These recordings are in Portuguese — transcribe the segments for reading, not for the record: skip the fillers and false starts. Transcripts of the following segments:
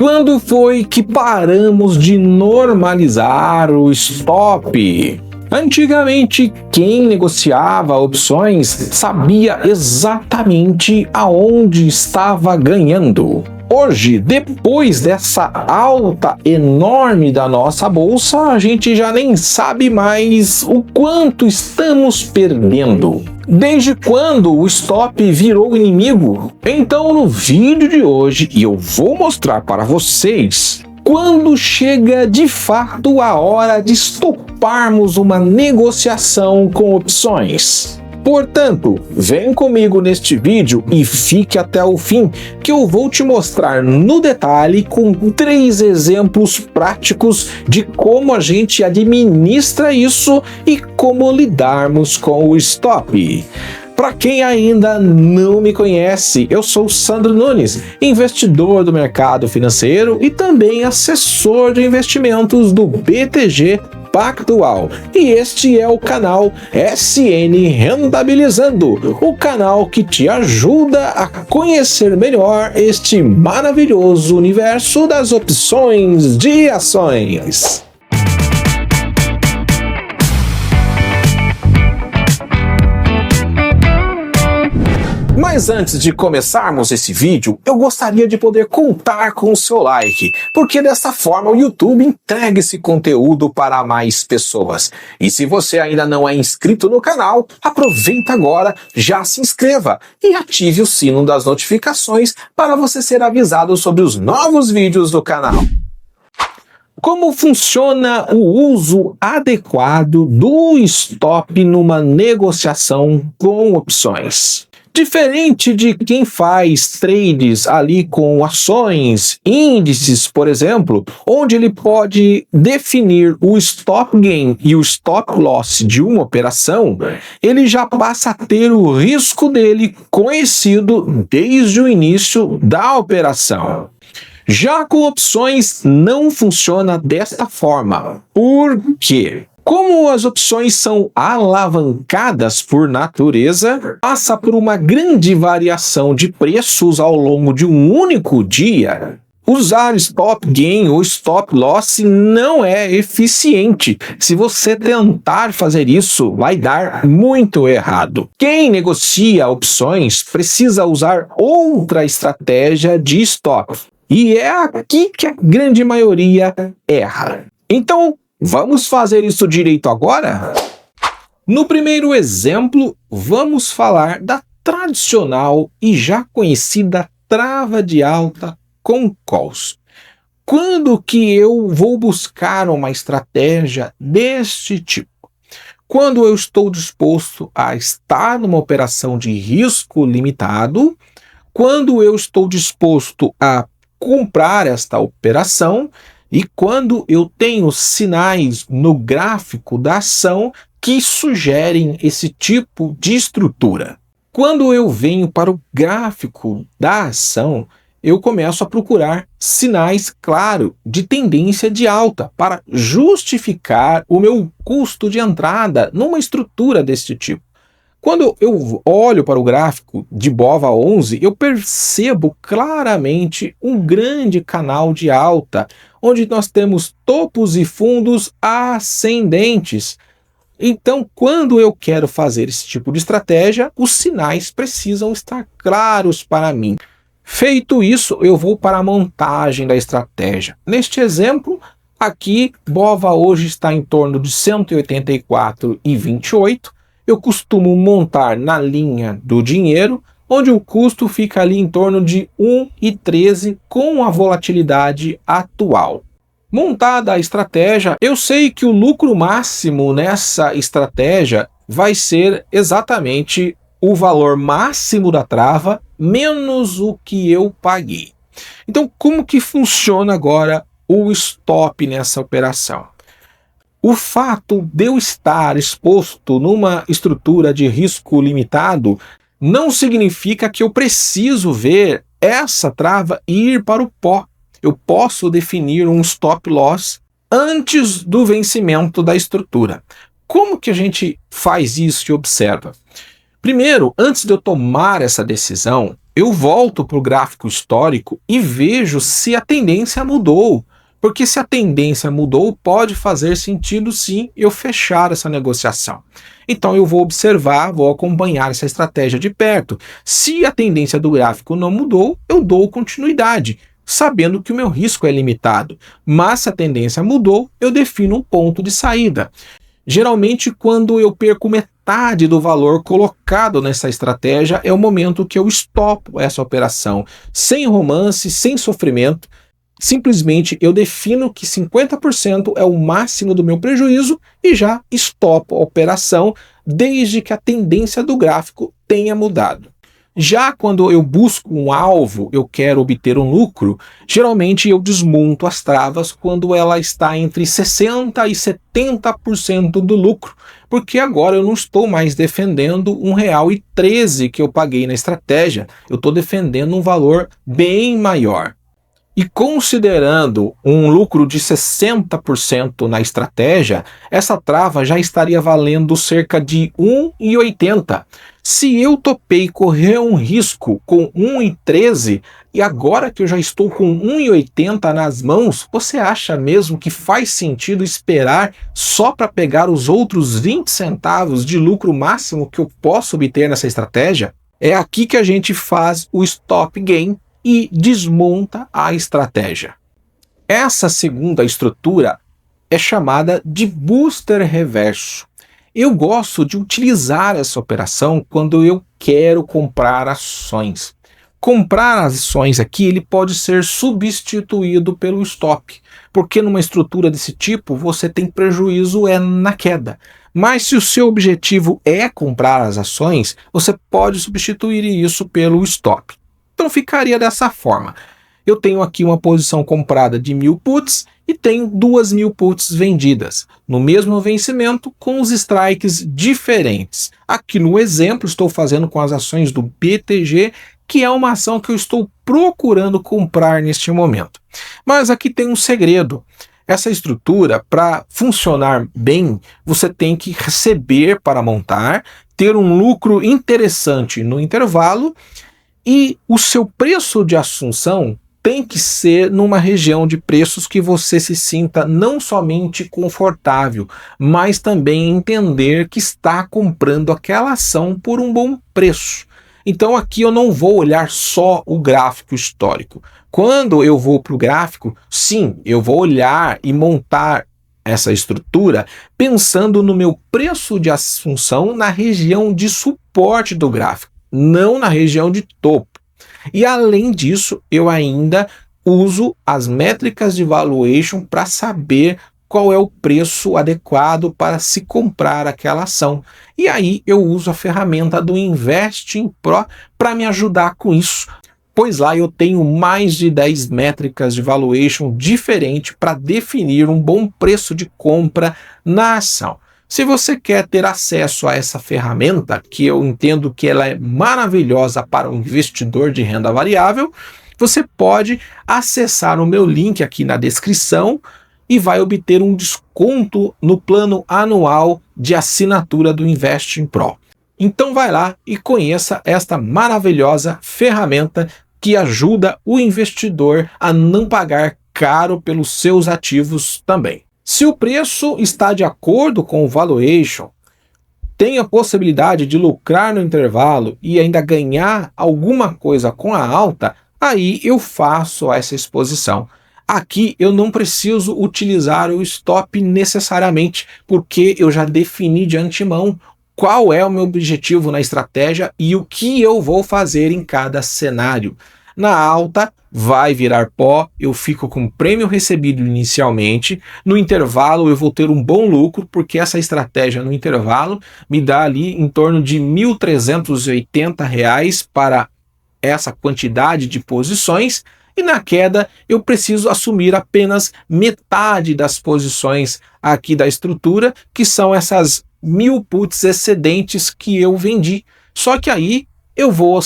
Quando foi que paramos de normalizar o stop? Antigamente, quem negociava opções sabia exatamente aonde estava ganhando. Hoje, depois dessa alta enorme da nossa bolsa, a gente já nem sabe mais o quanto estamos perdendo. Desde quando o stop virou inimigo? Então, no vídeo de hoje, eu vou mostrar para vocês quando chega de fato a hora de estoparmos uma negociação com opções. Portanto, vem comigo neste vídeo e fique até o fim, que eu vou te mostrar no detalhe com 3 exemplos práticos de como a gente administra isso e como lidarmos com o stop. Para quem ainda não me conhece, eu sou Sandro Nunes, investidor do mercado financeiro e também assessor de investimentos do BTG Pactual. E este é o canal SN Rentabilizando, o canal que te ajuda a conhecer melhor este maravilhoso universo das opções de ações. Mas antes de começarmos esse vídeo, eu gostaria de poder contar com o seu like, porque dessa forma o YouTube entrega esse conteúdo para mais pessoas. E se você ainda não é inscrito no canal, aproveita agora, já se inscreva e ative o sino das notificações para você ser avisado sobre os novos vídeos do canal. Como funciona o uso adequado do stop numa negociação com opções? Diferente de quem faz trades ali com ações, índices, por exemplo, onde ele pode definir o stop gain e o stop loss de uma operação, ele já passa a ter o risco dele conhecido desde o início da operação. Já com opções não funciona desta forma. Por quê? Como as opções são alavancadas por natureza, passa por uma grande variação de preços ao longo de um único dia. Usar stop gain ou stop loss não é eficiente. Se você tentar fazer isso, vai dar muito errado. Quem negocia opções precisa usar outra estratégia de stop. E é aqui que a grande maioria erra. Então, vamos fazer isso direito agora? No primeiro exemplo, vamos falar da tradicional e já conhecida trava de alta com calls. Quando que eu vou buscar uma estratégia deste tipo? Quando eu estou disposto a estar numa operação de risco limitado, quando eu estou disposto a comprar esta operação, e quando eu tenho sinais no gráfico da ação que sugerem esse tipo de estrutura. Quando eu venho para o gráfico da ação, eu começo a procurar sinais, claro, de tendência de alta para justificar o meu custo de entrada numa estrutura deste tipo. Quando eu olho para o gráfico de BOVA11, eu percebo claramente um grande canal de alta, onde nós temos topos e fundos ascendentes. Então, quando eu quero fazer esse tipo de estratégia, os sinais precisam estar claros para mim. Feito isso, eu vou para a montagem da estratégia. Neste exemplo, aqui, BOVA hoje está em torno de 184,28. Eu costumo montar na linha do dinheiro, onde o custo fica ali em torno de 1,13 com a volatilidade atual. Montada a estratégia, eu sei que o lucro máximo nessa estratégia vai ser exatamente o valor máximo da trava menos o que eu paguei. Então, como que funciona agora o stop nessa operação? O fato de eu estar exposto numa estrutura de risco limitado não significa que eu preciso ver essa trava ir para o pó. Eu posso definir um stop loss antes do vencimento da estrutura. Como que a gente faz isso e observa? Primeiro, antes de eu tomar essa decisão, eu volto para o gráfico histórico e vejo se a tendência mudou. Porque se a tendência mudou, pode fazer sentido sim eu fechar essa negociação. Então eu vou observar, vou acompanhar essa estratégia de perto. Se a tendência do gráfico não mudou, eu dou continuidade, sabendo que o meu risco é limitado. Mas se a tendência mudou, eu defino um ponto de saída. Geralmente, quando eu perco metade do valor colocado nessa estratégia, é o momento que eu estopo essa operação, sem romance, sem sofrimento. Simplesmente eu defino que 50% é o máximo do meu prejuízo e já estopo a operação, desde que a tendência do gráfico tenha mudado. Já quando eu busco um alvo, eu quero obter um lucro, geralmente eu desmonto as travas quando ela está entre 60% e 70% do lucro, porque agora eu não estou mais defendendo R$ 1,13 que eu paguei na estratégia, eu estou defendendo um valor bem maior. E considerando um lucro de 60% na estratégia, essa trava já estaria valendo cerca de R$ 1,80. Se eu topei correr um risco com R$ 1,13 e agora que eu já estou com R$ 1,80 nas mãos, você acha mesmo que faz sentido esperar só para pegar os outros 20 centavos de lucro máximo que eu posso obter nessa estratégia? É aqui que a gente faz o stop gain e desmonta a estratégia. Essa segunda estrutura é chamada de booster reverso. Eu gosto de utilizar essa operação quando eu quero comprar ações. Comprar ações aqui ele pode ser substituído pelo stop, porque numa estrutura desse tipo você tem prejuízo na queda. Mas se o seu objetivo é comprar as ações, você pode substituir isso pelo stop. Então ficaria dessa forma. Eu tenho aqui uma posição comprada de 1.000 puts e tenho 2.000 puts vendidas, no mesmo vencimento com os strikes diferentes. Aqui no exemplo estou fazendo com as ações do BTG, que é uma ação que eu estou procurando comprar neste momento. Mas aqui tem um segredo. Essa estrutura, para funcionar bem, você tem que receber para montar, ter um lucro interessante no intervalo, e o seu preço de assunção tem que ser numa região de preços que você se sinta não somente confortável, mas também entender que está comprando aquela ação por um bom preço. Então aqui eu não vou olhar só o gráfico histórico. Quando eu vou para o gráfico, sim, eu vou olhar e montar essa estrutura pensando no meu preço de assunção na região de suporte do gráfico, não na região de topo. E além disso, eu ainda uso as métricas de valuation para saber qual é o preço adequado para se comprar aquela ação. E aí eu uso a ferramenta do Investing Pro para me ajudar com isso, pois lá eu tenho mais de 10 métricas de valuation diferentes para definir um bom preço de compra na ação. Se você quer ter acesso a essa ferramenta, que eu entendo que ela é maravilhosa para um investidor de renda variável, você pode acessar o meu link aqui na descrição e vai obter um desconto no plano anual de assinatura do Investing Pro. Então vai lá e conheça esta maravilhosa ferramenta que ajuda o investidor a não pagar caro pelos seus ativos também. Se o preço está de acordo com o valuation, tem a possibilidade de lucrar no intervalo e ainda ganhar alguma coisa com a alta, aí eu faço essa exposição. Aqui eu não preciso utilizar o stop necessariamente, porque eu já defini de antemão qual é o meu objetivo na estratégia e o que eu vou fazer em cada cenário. Na alta, vai virar pó, eu fico com o prêmio recebido inicialmente, no intervalo eu vou ter um bom lucro, porque essa estratégia no intervalo me dá ali em torno de R$ 1.380 para essa quantidade de posições, e na queda eu preciso assumir apenas metade das posições aqui da estrutura, que são essas 1.000 puts excedentes que eu vendi. Só que aí eu vou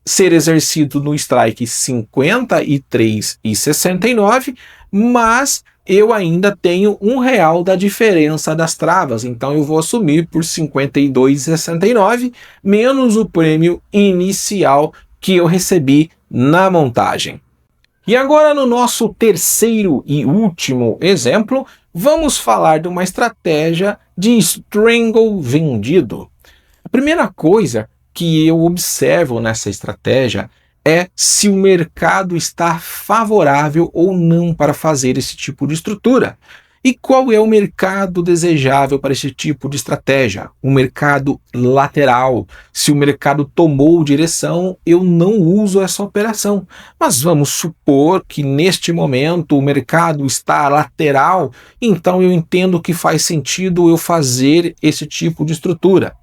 ser exercido no strike 53,69, mas eu ainda tenho R$ 1 da diferença das travas, então eu vou assumir por 52,69 menos o prêmio inicial que eu recebi na montagem. E agora, no nosso terceiro e último exemplo, vamos falar de uma estratégia de strangle vendido. A primeira coisa que eu observo nessa estratégia é se o mercado está favorável ou não para fazer esse tipo de estrutura. E qual é o mercado desejável para esse tipo de estratégia? O mercado lateral. Se o mercado tomou direção, eu não uso essa operação. Mas vamos supor que neste momento o mercado está lateral, então eu entendo que faz sentido eu fazer esse tipo de estrutura.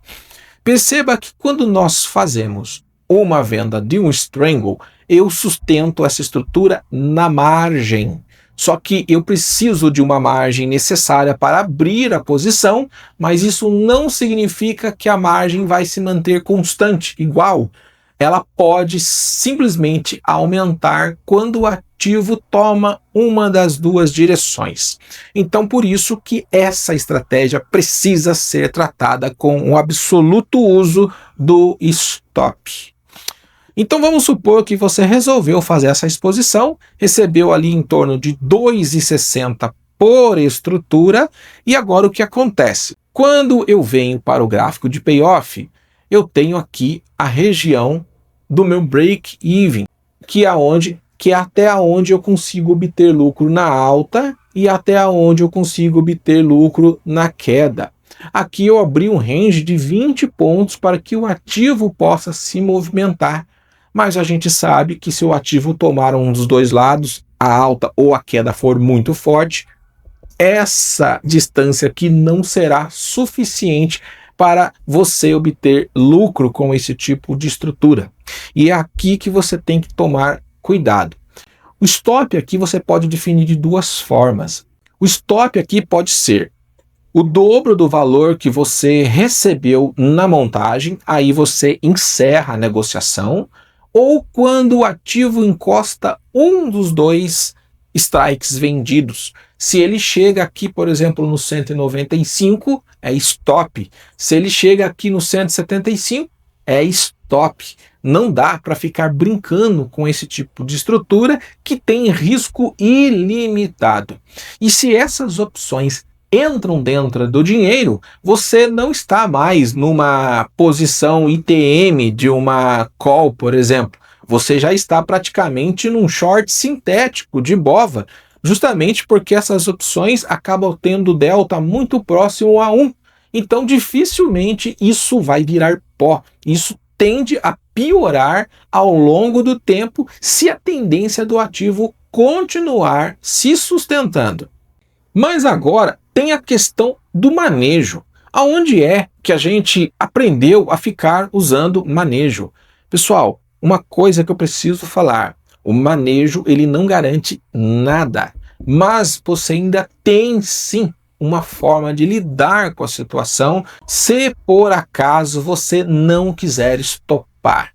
Perceba que quando nós fazemos uma venda de um strangle, eu sustento essa estrutura na margem. Só que eu preciso de uma margem necessária para abrir a posição, mas isso não significa que a margem vai se manter constante, igual. Ela pode simplesmente aumentar quando o ativo toma uma das duas direções. Então, por isso que essa estratégia precisa ser tratada com o absoluto uso do stop. Então vamos supor que você resolveu fazer essa exposição, recebeu ali em torno de 2,60 por estrutura, e agora o que acontece? Quando eu venho para o gráfico de payoff, eu tenho aqui a região do meu break-even, que é até onde eu consigo obter lucro na alta e até onde eu consigo obter lucro na queda. Aqui eu abri um range de 20 pontos para que o ativo possa se movimentar. Mas a gente sabe que se o ativo tomar um dos dois lados, a alta ou a queda for muito forte, essa distância aqui não será suficiente para você obter lucro com esse tipo de estrutura. E é aqui que você tem que tomar cuidado. O stop aqui você pode definir de duas formas. O stop aqui pode ser o dobro do valor que você recebeu na montagem, aí você encerra a negociação, ou quando o ativo encosta um dos dois strikes vendidos. Se ele chega aqui, por exemplo, no 195, é stop. Se ele chega aqui no 175, é stop. Não dá para ficar brincando com esse tipo de estrutura que tem risco ilimitado. E se essas opções entram dentro do dinheiro, você não está mais numa posição ITM de uma call, por exemplo. Você já está praticamente num short sintético de BOVA, justamente porque essas opções acabam tendo delta muito próximo a 1. Então, dificilmente isso vai virar pó. Isso tende a piorar ao longo do tempo se a tendência do ativo continuar se sustentando. Mas agora tem a questão do manejo. Aonde é que a gente aprendeu a ficar usando manejo? Pessoal, uma coisa que eu preciso falar, o manejo ele não garante nada, mas você ainda tem sim uma forma de lidar com a situação se por acaso você não quiser estopar.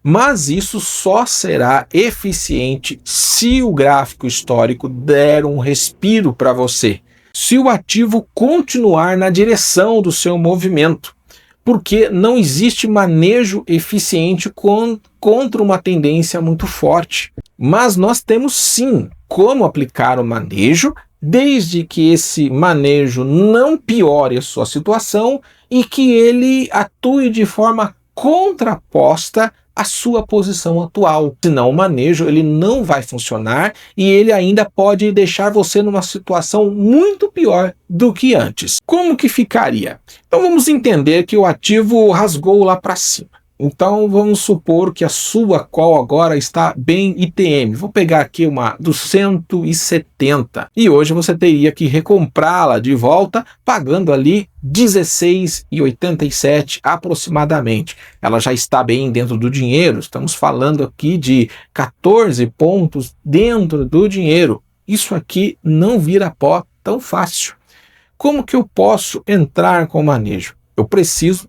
Mas isso só será eficiente se o gráfico histórico der um respiro para você, se o ativo continuar na direção do seu movimento, porque não existe manejo eficiente contra uma tendência muito forte. Mas nós temos sim como aplicar o manejo, desde que esse manejo não piore a sua situação e que ele atue de forma contraposta à sua posição atual. Senão o manejo ele não vai funcionar e ele ainda pode deixar você numa situação muito pior do que antes. Como que ficaria? Então vamos entender que o ativo rasgou lá para cima. Então vamos supor que a sua call agora está bem ITM. Vou pegar aqui uma do 170 e hoje você teria que recomprá-la de volta pagando ali 16,87 aproximadamente. Ela já está bem dentro do dinheiro, estamos falando aqui de 14 pontos dentro do dinheiro. Isso aqui não vira pó tão fácil. Como que eu posso entrar com manejo? Eu preciso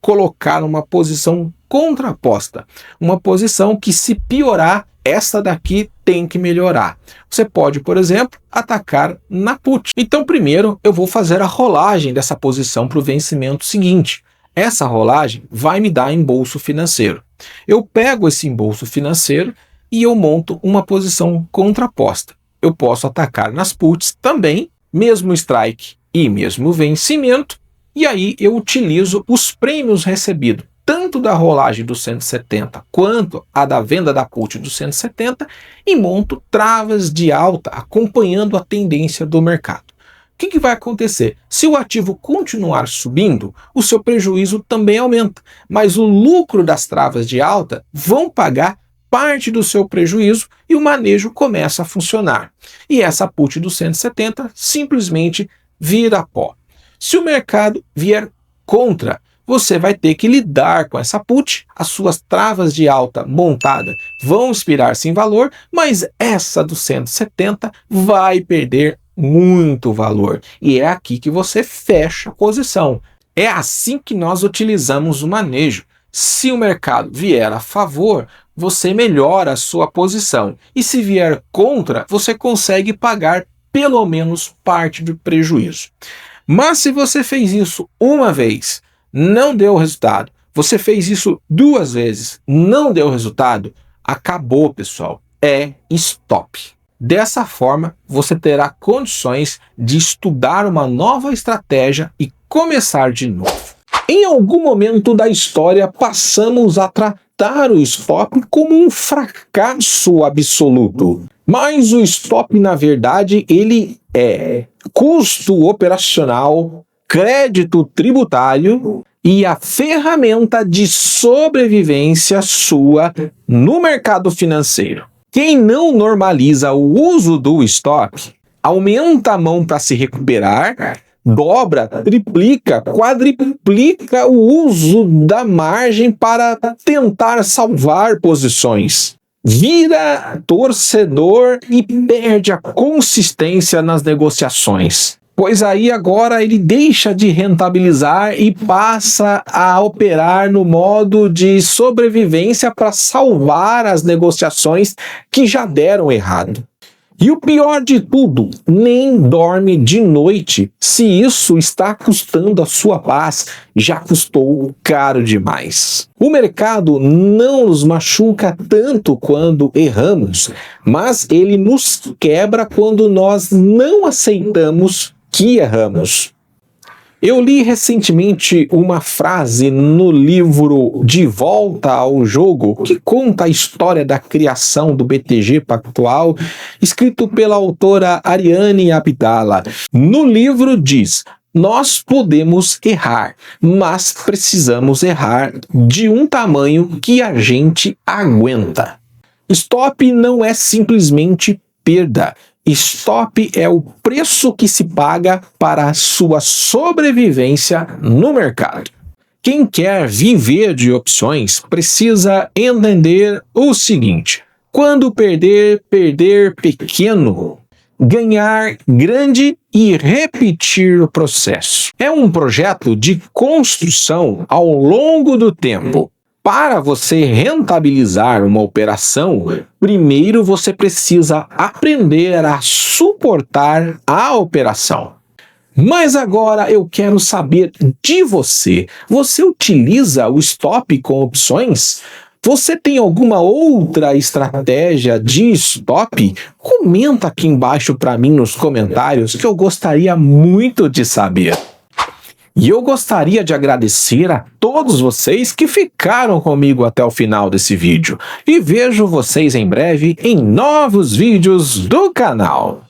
colocar uma posição contraposta, uma posição que se piorar, essa daqui tem que melhorar. Você pode, por exemplo, atacar na put. Então primeiro eu vou fazer a rolagem dessa posição para o vencimento seguinte. Essa rolagem vai me dar embolso financeiro. Eu pego esse embolso financeiro e eu monto uma posição contraposta. Eu posso atacar nas puts também, mesmo strike e mesmo vencimento, e aí eu utilizo os prêmios recebidos, tanto da rolagem do 170 quanto a da venda da put do 170, e monto travas de alta acompanhando a tendência do mercado. O que vai acontecer? Se o ativo continuar subindo, o seu prejuízo também aumenta, mas o lucro das travas de alta vão pagar parte do seu prejuízo e o manejo começa a funcionar. E essa put do 170 simplesmente vira pó. Se o mercado vier contra, você vai ter que lidar com essa put, as suas travas de alta montada vão expirar-se em valor, mas essa do 170 vai perder muito valor. E é aqui que você fecha a posição. É assim que nós utilizamos o manejo. Se o mercado vier a favor, você melhora a sua posição. E se vier contra, você consegue pagar pelo menos parte do prejuízo. Mas se você fez isso uma vez, não deu resultado, você fez isso 2 vezes, não deu resultado, acabou, pessoal. É stop. Dessa forma, você terá condições de estudar uma nova estratégia e começar de novo. Em algum momento da história, passamos a tratar o stop como um fracasso absoluto. Mas o stop, na verdade, ele é custo operacional, crédito tributário e a ferramenta de sobrevivência sua no mercado financeiro. Quem não normaliza o uso do stop, aumenta a mão para se recuperar, dobra, triplica, quadriplica o uso da margem para tentar salvar posições. Vira torcedor e perde a consistência nas negociações. Pois aí agora ele deixa de rentabilizar e passa a operar no modo de sobrevivência para salvar as negociações que já deram errado. E o pior de tudo, nem dorme de noite. Se isso está custando a sua paz, já custou caro demais. O mercado não nos machuca tanto quando erramos, mas ele nos quebra quando nós não aceitamos que erramos. Eu li recentemente uma frase no livro De Volta ao Jogo, que conta a história da criação do BTG Pactual, escrito pela autora Ariane Abdala. No livro diz: nós podemos errar, mas precisamos errar de um tamanho que a gente aguenta. Stop não é simplesmente perda. Stop é o preço que se paga para a sua sobrevivência no mercado. Quem quer viver de opções precisa entender o seguinte: quando perder, perder pequeno, ganhar grande e repetir o processo. É um projeto de construção ao longo do tempo. Para você rentabilizar uma operação, primeiro você precisa aprender a suportar a operação. Mas agora eu quero saber de você. Você utiliza o stop com opções? Você tem alguma outra estratégia de stop? Comenta aqui embaixo para mim nos comentários que eu gostaria muito de saber. E eu gostaria de agradecer a todos vocês que ficaram comigo até o final desse vídeo. E vejo vocês em breve em novos vídeos do canal.